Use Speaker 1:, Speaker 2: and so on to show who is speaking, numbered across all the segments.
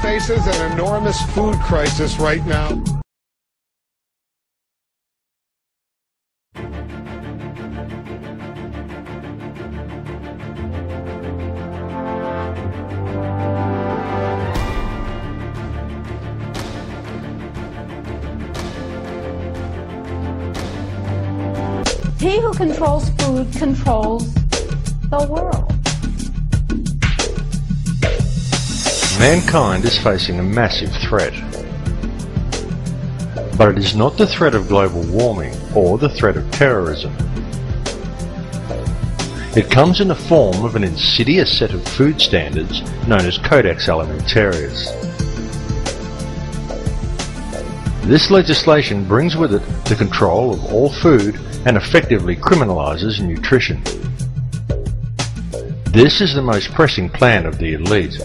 Speaker 1: faces an enormous food crisis right now.
Speaker 2: He who controls food controls the world.
Speaker 3: Mankind is facing a massive threat. But it is not the threat of global warming or the threat of terrorism. It comes in the form of an insidious set of food standards known as Codex Alimentarius. This legislation brings with it the control of all food and effectively criminalises nutrition. This is the most pressing plan of the elite,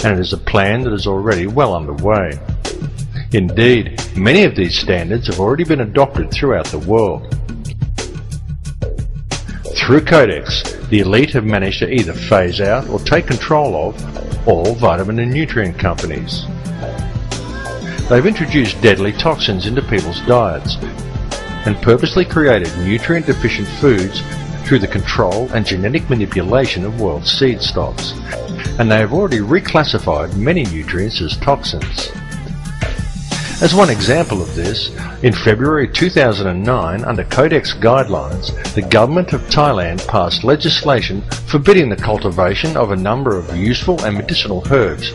Speaker 3: and it is a plan that is already well underway. Indeed, many of these standards have already been adopted throughout the world. Through Codex, the elite have managed to either phase out or take control of all vitamin and nutrient companies. They've introduced deadly toxins into people's diets and purposely created nutrient-deficient foods through the control and genetic manipulation of world seed stocks, and they have already reclassified many nutrients as toxins. As one example of this, in February 2009, under Codex guidelines, the government of Thailand passed legislation forbidding the cultivation of a number of useful and medicinal herbs,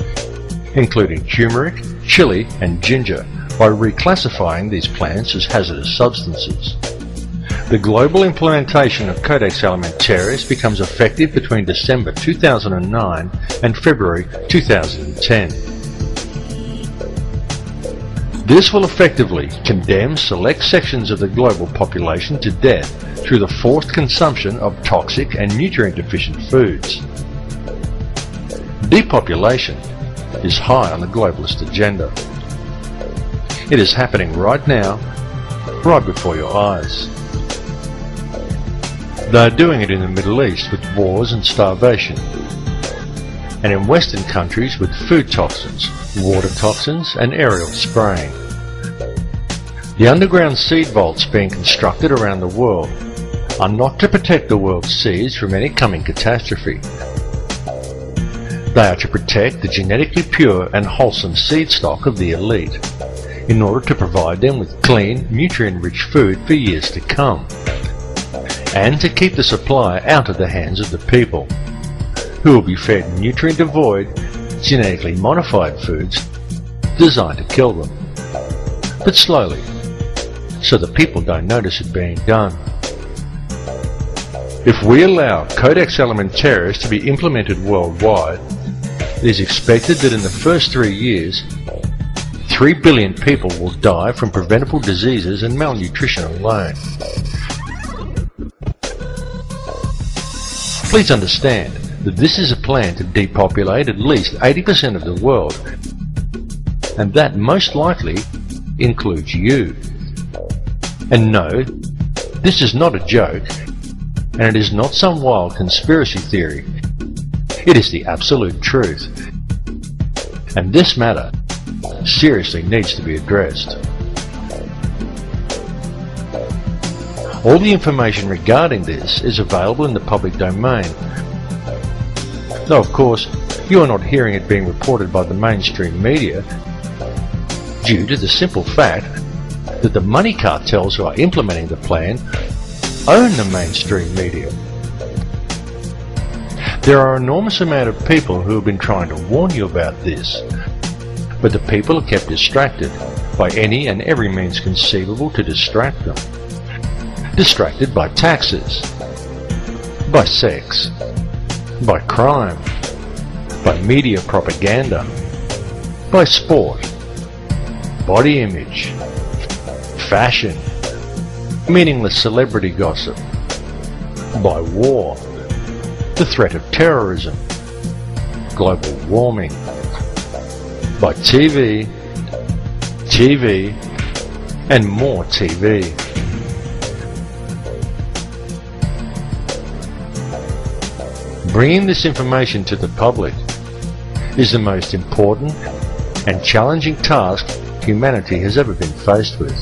Speaker 3: including turmeric, chili and ginger, by reclassifying these plants as hazardous substances. The global implementation of Codex Alimentarius becomes effective between December 2009 and February 2010. This will effectively condemn select sections of the global population to death through the forced consumption of toxic and nutrient-deficient foods. Depopulation is high on the globalist agenda. It is happening right now, right before your eyes. They are doing it in the Middle East with wars and starvation, and in Western countries with food toxins, water toxins and aerial spraying. The underground seed vaults being constructed around the world are not to protect the world's seeds from any coming catastrophe. They are to protect the genetically pure and wholesome seed stock of the elite, in order to provide them with clean, nutrient-rich food for years to come, and to keep the supply out of the hands of the people, who will be fed nutrient-devoid, genetically modified foods designed to kill them, but slowly, so the people don't notice it being done. If we allow Codex Alimentarius to be implemented worldwide, it is expected that in the first 3 years, 3 billion people will die from preventable diseases and malnutrition alone. Please understand that this is a plan to depopulate at least 80% of the world, and that most likely includes you. And no, this is not a joke, and it is not some wild conspiracy theory. It is the absolute truth. And this matter seriously needs to be addressed. All the information regarding this is available in the public domain, though of course you are not hearing it being reported by the mainstream media due to the simple fact that the money cartels who are implementing the plan own the mainstream media. There are an enormous amount of people who have been trying to warn you about this, but the people are kept distracted by any and every means conceivable to distract them. Distracted by taxes, by sex, by crime, by media propaganda, by sport, body image, fashion, meaningless celebrity gossip, by war, the threat of terrorism, global warming, by TV, and more TV. Bringing this information to the public is the most important and challenging task humanity has ever been faced with.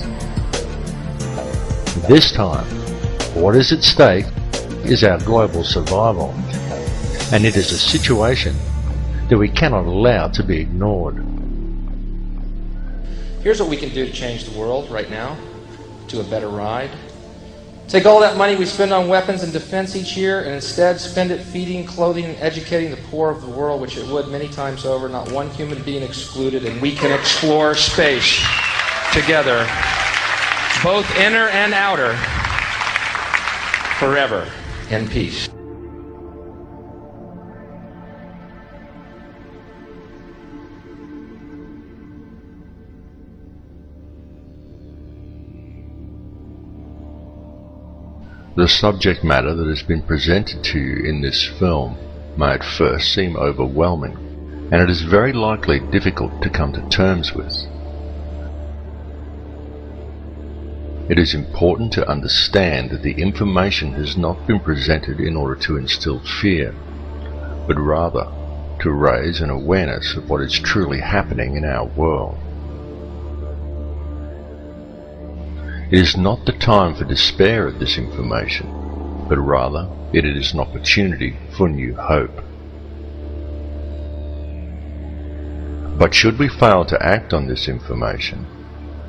Speaker 3: This time, what is at stake is our global survival, and it is a situation that we cannot allow to be ignored.
Speaker 4: Here's what we can do to change the world right now to a better ride. Take all that money we spend on weapons and defense each year and instead spend it feeding, clothing, and educating the poor of the world, which it would many times over, not one human being excluded, and we can explore space together, both inner and outer, forever in peace.
Speaker 3: The subject matter that has been presented to you in this film may at first seem overwhelming, and it is very likely difficult to come to terms with. It is important to understand that the information has not been presented in order to instill fear, but rather to raise an awareness of what is truly happening in our world. It is not the time for despair at this information, but rather it is an opportunity for new hope. But should we fail to act on this information,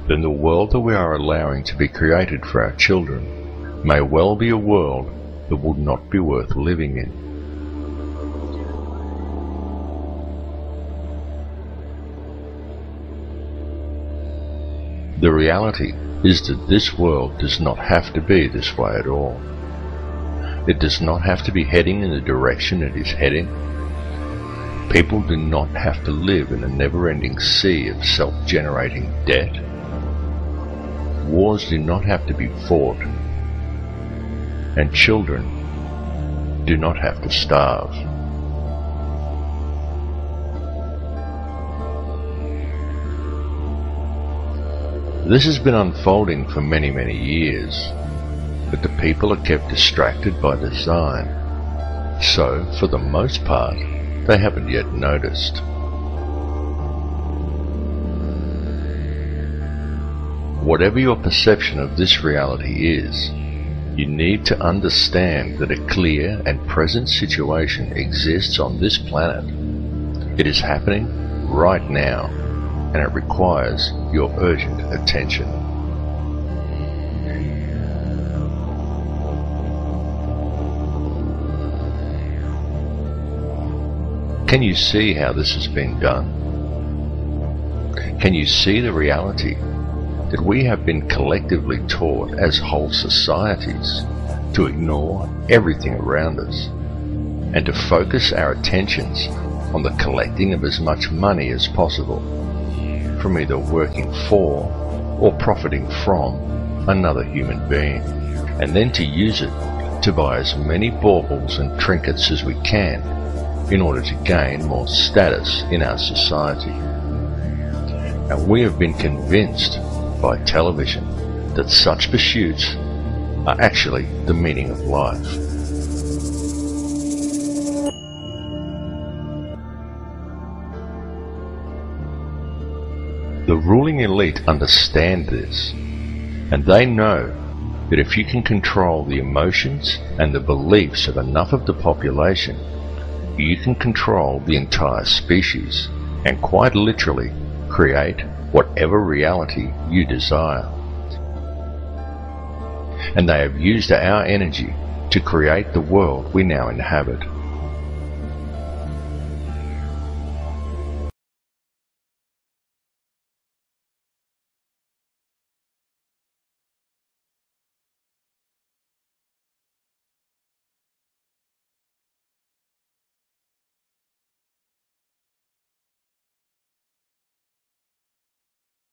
Speaker 3: then the world that we are allowing to be created for our children may well be a world that would not be worth living in. The reality is that this world does not have to be this way at all. It does not have to be heading in the direction it is heading. People do not have to live in a never-ending sea of self-generating debt. Wars do not have to be fought, and children do not have to starve. This has been unfolding for many, many years, but the people are kept distracted by design, so for the most part they haven't yet noticed. Whatever your perception of this reality is, you need to understand that a clear and present situation exists on this planet. It is happening right now, and it requires your urgent attention. Can you see how this has been done? Can you see the reality that we have been collectively taught as whole societies to ignore everything around us and to focus our attentions on the collecting of as much money as possible from either working for or profiting from another human being, and then to use it to buy as many baubles and trinkets as we can in order to gain more status in our society. And we have been convinced by television that such pursuits are actually the meaning of life. The ruling elite understand this, and they know that if you can control the emotions and the beliefs of enough of the population, you can control the entire species and quite literally create whatever reality you desire. And they have used our energy to create the world we now inhabit.